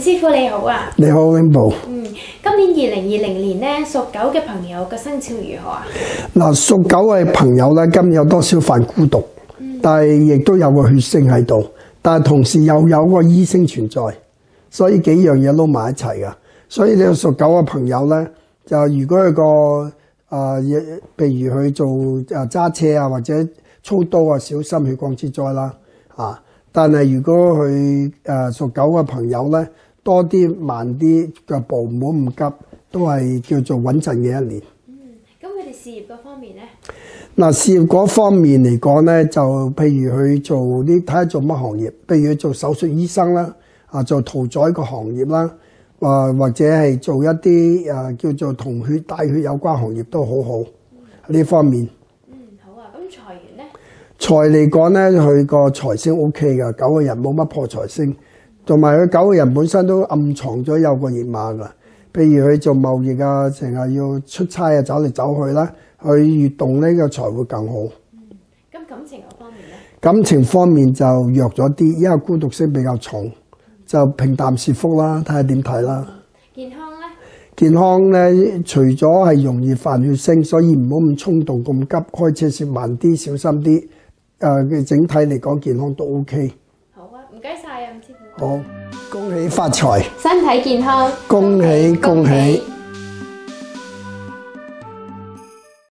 師傅你好啊！你好 ，Rainbow。今年2020年咧，屬狗嘅朋友個生肖如何啊？嗱，屬狗嘅朋友咧，今年有多少犯孤獨，但係亦都有個血星喺度，但係同時又有個醫星存在，所以幾樣嘢撈埋一齊噶。所以你屬狗嘅朋友咧，就如果佢個譬如去做揸車啊，或者操刀啊，小心血光之災啦啊！但係如果佢屬狗嘅朋友咧，多啲慢啲腳步，唔好咁急，都係叫做穩陣嘅一年。咁佢哋事業嗰方面咧？嗱，事業嗰方面嚟講咧，就譬如佢做啲睇下做乜行業，譬如佢做手術醫生啦，做屠宰個行業啦，或者係做一啲叫做同帶血有關行業都好好呢方面。好啊。咁財源咧？財嚟講咧，佢個財星 OK 㗎，狗嘅人冇乜破財星，同埋佢狗嘅人本身都暗藏咗有個熱碼㗎。譬如佢做貿易啊，成日要出差啊，走嚟走去啦，佢越動呢個財會更好。咁感情嗰方面咧？感情方面就弱咗啲，因為孤獨星比較重，就平淡是福啦，睇下點睇啦。健康咧？健康咧，除咗係容易犯血星，所以唔好咁衝動咁急，開車時慢啲，小心啲。整體嚟講健康都 OK。好啊，唔該晒啊，吳師傅。好，恭喜發財，身體健康，恭喜恭喜。